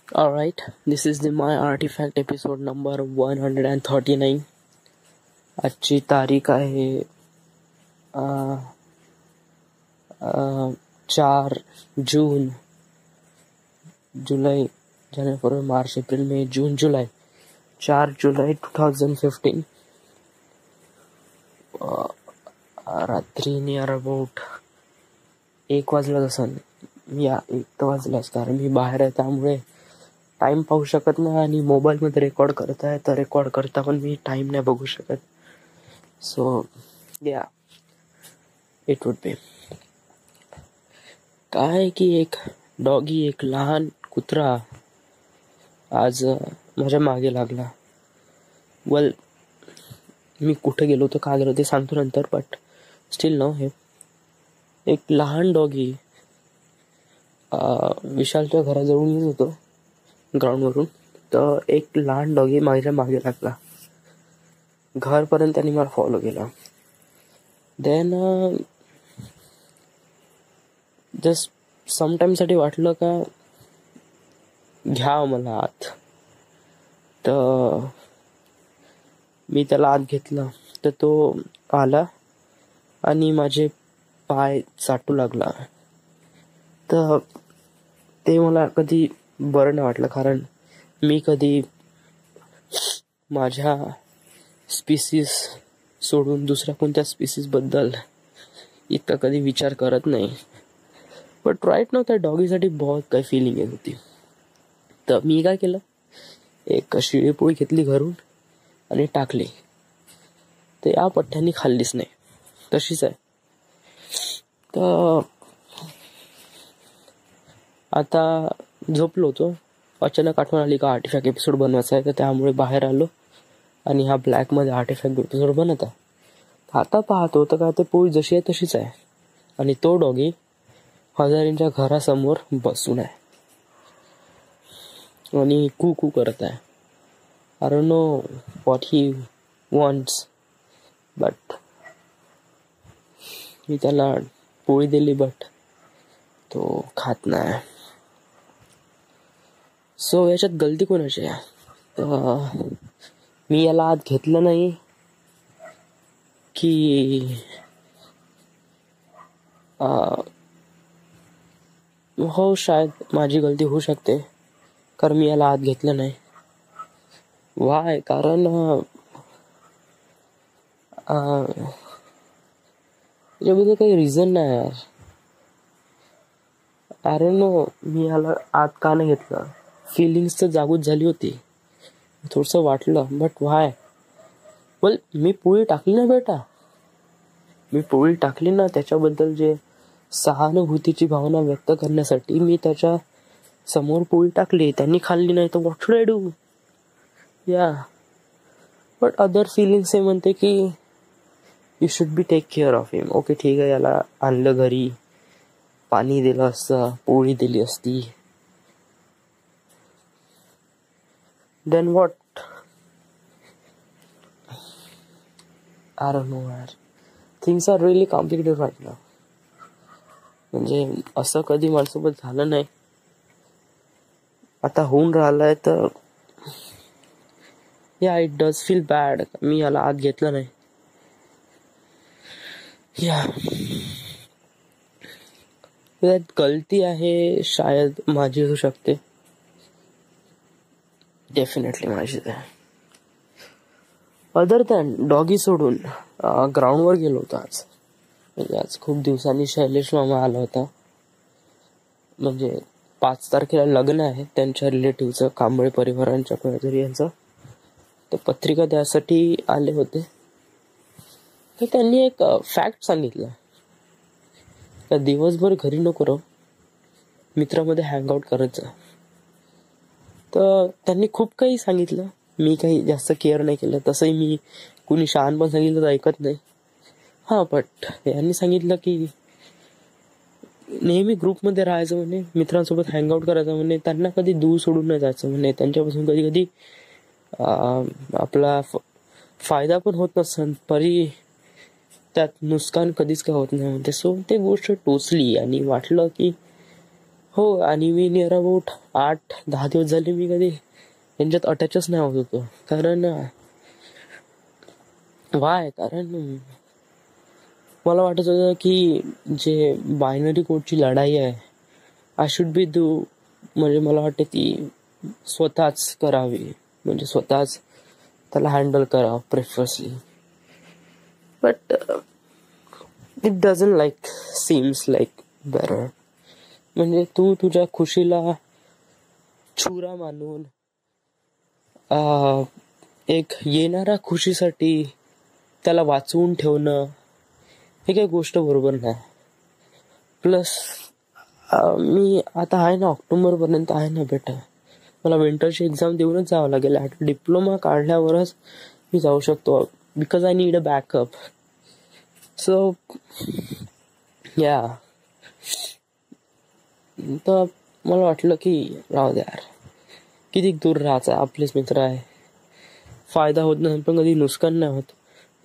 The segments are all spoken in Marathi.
Alright, this is the My Artifact episode number 139. आजची तारीख आहे 4 जून. जुलै, जानेवारी, फेब्रुवारी, मार्च, एप्रिल, मे, जून, जुलै. 4 जुलै 2015. रात्री नियर अबाउट 1 वाजला असन. या 1 तर वाजलाच, कारण मी बाहेर आहे त्यामुळे टाइम पाहू शकत नाही आणि मोबाईलमध्ये रेकॉर्ड करत आहे तर रेकॉर्ड करता पण मी टाइम नाही बघू शकत. सो या इट वुड बी काय की एक डॉगी, एक लहान कुत्रा आज माझ्या मागे लागला. वेल, मी कुठे गेलो होतो, का गेलो ते सांगतो नंतर, बट स्टील नो, हे एक लहान डॉगी विशालच्या घराजवळून येत होतो ग्राउंडवरून, तर एक लहान डॉगी माझ्या मागे लागला. घरपर्यंत त्यांनी मला फॉलो केला. देन जस्ट समटाईमसाठी वाटलं का घ्या मला आत, तर मी त्याला आत घेतलं. तर तो आला आणि माझे पाय चाटू लागला. तर ते मला कधी बरं नाही वाटलं, कारण मी कधी माझ्या स्पीसीस सोडून दुसऱ्या कोणत्या स्पीसीसबद्दल इतका कधी विचार करत नाही. बट राईट नाव त्या डॉगीसाठी बहुत काही फिलिंग येत होती. तर मी काय केलं, एक शिळीपोळी घेतली घरून आणि टाकली. तर या पठ्ठ्यानी खाल्लीच नाही, तशीच आहे. तर आता झोपलो होतो, अचानक आठवण आली का आर्टिफॅक्ट एपिसोड बनवायचा आहे. तर त्यामुळे बाहेर आलो आणि हा ब्लॅकमध्ये आर्टिफॅक्ट एपिसोड बनत आहे. आता पाहतो तर का ते पोळी जशी आहे तशीच आहे आणि तो डॉगी हजारींच्या घरासमोर बसून आहे आणि कू कू करत आहे. I don't know what he wants, but मी त्याला पोळी दिली बट तो खात नाही. सो याच्यात गलती कोणाची आहे? मी याला आत घेतलं नाही की हो, शायद माझी गलती होऊ शकते, कारण मी याला आत घेतलं नाही. वाय? कारण याच्याबद्दल काही रिझन नाही यार. आय डोंट नो मी याला आत का नाही घेतलं. फिलिंग्स तर जागृत झाली होती, थोडंसं वाटलं, बट वाय? वेल, मी पोळी टाकली ना बेटा, मी पोळी टाकली ना. त्याच्याबद्दल जे सहानुभूतीची भावना व्यक्त करण्यासाठी मी त्याच्या समोर पोळी टाकली. त्यांनी खाल्ली नाही तर व्हॉट शुड आय डू? या बट अदर फिलिंग्स हे म्हणते की you should be take care of him. Okay, ठीक आहे, याला आणलं घरी, पाणी दिलं असतं, पोळी दिली असती, then what? I don't know यार, things are really complicated right now. म्हणजे असं कधी माझ्यासोबत झालं नाही, आता होऊन राहिलंय. तर या इट डज फील बॅड. मी याला आत घेतलं नाही. या त्यात गलती आहे, शायद माझी होऊ शकते, डेफिनेटली माझीच आहे. अदर दॅन डॉगी सोडून ग्राउंडवर गेलो होतो आज. म्हणजे आज खूप दिवसांनी शैलेश मामा आला होता. म्हणजे 5 तारखेला लग्न आहे त्यांच्या रिलेटिव्हचं, कांबळे परिवारांच्या कोणीतरी यांचं. तर पत्रिका द्यासाठी आले होते. तर त्यांनी एक फॅक्ट सांगितलं, तर दिवसभर घरी नको राहू, मित्रामध्ये हँगआउट करत जा. तर त्यांनी खूप काही सांगितलं, मी काही जास्त केअर नाही केलं. तसंही मी कुणी शहाणपण सांगितलं तर ऐकत नाही. हां, बट यांनी सांगितलं की नेहमी ग्रुपमध्ये राहायचं म्हणे, मित्रांसोबत हँगआउट करायचं म्हणे, त्यांना कधी दूर सोडून नाही जायचं म्हणे, त्यांच्यापासून कधी कधी आपला फायदा पण होत नसतं, तरी त्यात नुकसान कधीच काय होत नाही म्हणते. सो ते गोष्ट टोचली आणि वाटलं की हो, आणि मी नियर अबाउट 8-10 दिवस झाले मी कधी यांच्यात अटॅचच नाही होत होतो. कारण कारण मला वाटत होतं की जे बायनरी कोडची लढाई आहे आय शुड बी डू, म्हणजे मला वाटतं ती स्वतःच करावी, म्हणजे स्वतःच त्याला हँडल करावं preferably. But it doesn't like seems like better. म्हणजे तू तुझ्या खुशीला छुरा मानून एक येणाऱ्या खुशीसाठी त्याला वाचवून ठेवणं हे काही गोष्ट बरोबर नाही. प्लस मी आता आहे ना, ऑक्टोबरपर्यंत आहे ना बेटा, मला विंटरची एक्झाम देऊनच जावं लागेल. डिप्लोमा काढल्यावरच मी जाऊ शकतो, because I need a backup. So या, तर मला वाटलं की राहू द्या यार, किती दूर राहायचं, आपलेच मित्र आहे, फायदा होत नाही पण कधी नुकसान नाही होत.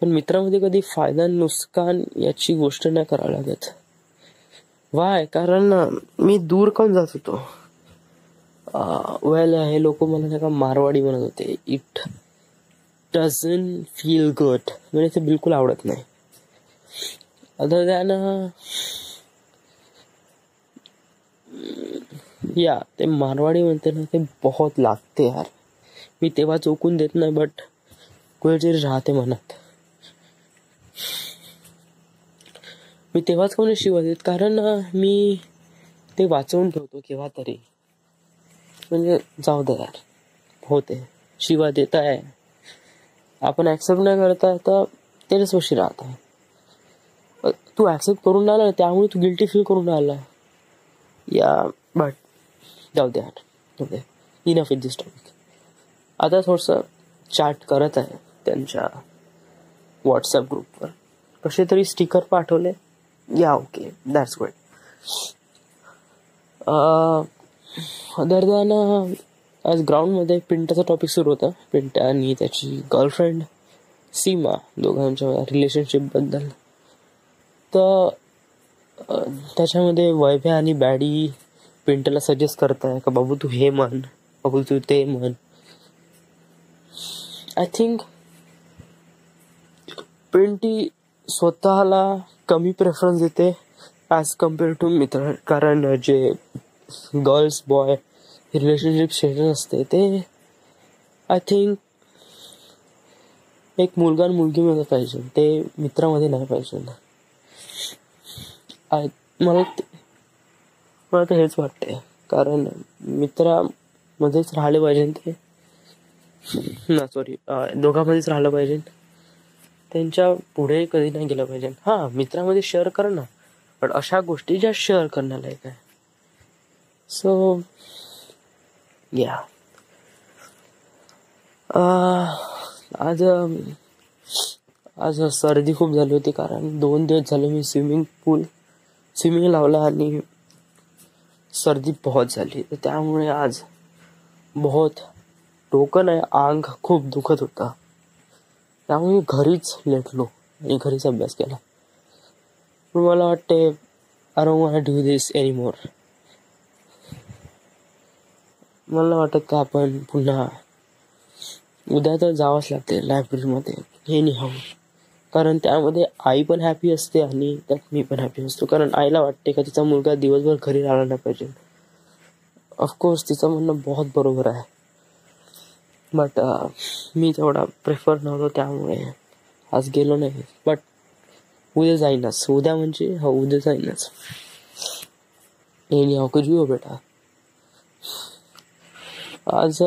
पण मित्रामध्ये कधी फायदा नुकसान याची गोष्ट नाही करावं लागत. कारण मी दूर काऊन जात होतो. हे लोक मला नाही का मारवाडी म्हणत होते. इट डझंट फील गुड, म्हणजे ते बिलकुल आवडत नाही. अदर दॅन या ते मारवाडी म्हणते ना, ते बहुत लागते यार. मी तेव्हा चोकून देत नाही, बट कुठेतरी राहते मनात. मी तेव्हाच कोणी शिवा देत, कारण मी ते वाचवून ठेवतो केव्हा तरी. म्हणजे जाऊ दे यार, होते शिवा देत आहे, आपण ऍक्सेप्ट नाही करता तर त्याच्यापाशी राहत. तू ऍक्सेप्ट करून राहिला त्यामुळे तू गिल्टी फील करून राहिला या. बट जाऊ दे यार, जाऊ दे, इनफ विथ दिस टॉपिक. आता थोडंसं चॅट करत आहे त्यांच्या व्हॉट्सअप ग्रुपवर, कसे तरी स्टिकर पाठवले. या okay, that's good. Other than आज ग्राउंडमध्ये पिंटाचा टॉपिक सुरू होता. पिंटा आणि त्याची गर्लफ्रेंड सीमा, दोघांच्या रिलेशनशिपबद्दल. तर त्याच्यामध्ये वैभ्य आणि बॅडी पिंटाला सजेस्ट करताय का बाबू तू हे म्हण, बाबू तू ते म्हण. आय थिंक पिंटी स्वतःला कमी प्रेफरन्स देते ॲज कम्पेअर टू मित्र. कारण जे गर्ल्स बॉय रिलेशनशिप स्टेटस असते ते आय थिंक एक मुलगा आणि मुलगीमध्ये पाहिजे, ते मित्रामध्ये नाही पाहिजे. मला तर हेच वाटते, कारण मित्रामध्येच राहिले पाहिजे ते ना, सॉरी, दोघांमध्येच राहिलं पाहिजे, त्यांच्या पुढे कधी नाही गेलं पाहिजे. हा, मित्रामध्ये शेअर कर ना, पण अशा गोष्टी ज्या शेअर करण्यालायक आहे. सो या, आज सर्दी खूप झाली होती, कारण 2 दिवस झाले मी स्विमिंग लावला आणि सर्दी बहुत झाली. तर त्यामुळे आज बहुत डोकं नाही, अंग खूप दुखत होता. त्यामुळे घरीच लेटलो आणि घरीच अभ्यास केला. पण मला वाटते I don't want to do this anymore. मला वाटत का आपण पुन्हा उद्या तर जावंच लागते लायब्ररीमध्ये, हे नाही हवं. कारण त्यामध्ये आई पण हॅपी असते आणि त्यात मी पण हॅपी असतो. कारण आईला वाटते का तिचा मुलगा दिवसभर घरी राहिला नाही पाहिजे. ऑफकोर्स तिचं म्हणणं बहुत बरोबर आहे, बट मी तेवढा प्रेफर नव्हतो, त्यामुळे आज गेलो नाही. बट उद्या जाईनच, उद्या म्हणजे उद्या जाईनच. नाही कुछ भी हो बेटा. आज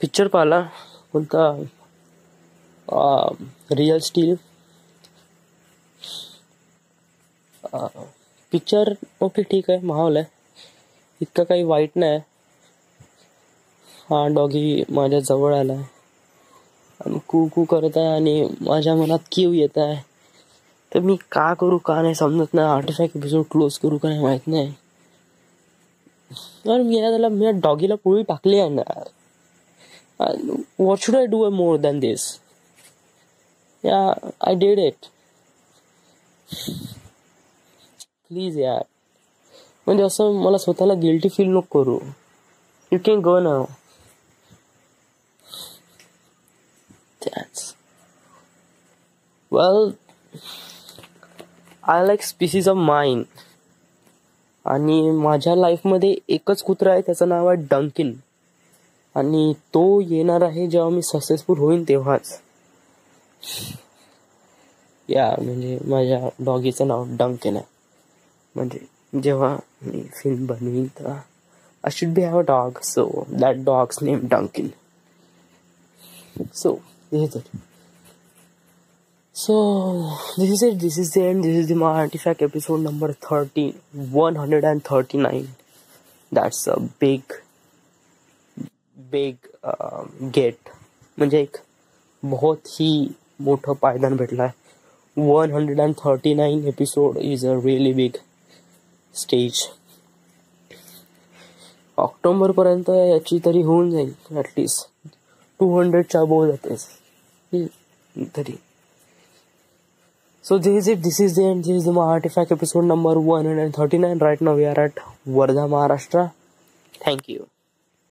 पिक्चर पाहिला, कोणता, रिअल स्टील पिक्चर. ओके ठीक आहे, माहोल आहे, इतकं काही वाईट नाही. हा डॉगी माझ्या जवळ आला आणि कू करत आहे आणि माझ्या मनात कीव येत आहे. तर मी का करू का नाही समजत नाही. आर्टिफॅक्ट एपिसोड क्लोज करू का नाही माहित नाही. मी डॉगीला पोळी टाकली आहे ना. What should I do more than this. Yeah, I did it. Please यार, म्हणजे असं मला स्वतःला गिल्टी फील नको करू. You can go now. That's well, I like species of mine. आणि माझ्या लाईफमध्ये एकच कुत्रा आहे, त्याचं नाव आहे डंकिन. आणि तो येणार आहे जेव्हा मी सक्सेसफुल होईन तेव्हाच. म्हणजे माझ्या डॉगीचं नाव डंकिन आहे. म्हणजे जेव्हा मी फिल्म बनवीन तर I should be have a dog, so that dog's name Duncan. So this is it. This is the end. This is the My Artifact episode number 139. That's a big get. म्हणजे एक बहुत ही मोठं पायदान भेटलाय. 139 episode is a really big stage. October पर्यंत याची तरी होऊन जाईल ॲटलिस्ट 200च्या अबोव जातेच तरी. So this is the end. This is the My Artifact episode number 139. Right now we are at Wardha, Maharashtra. Thank you.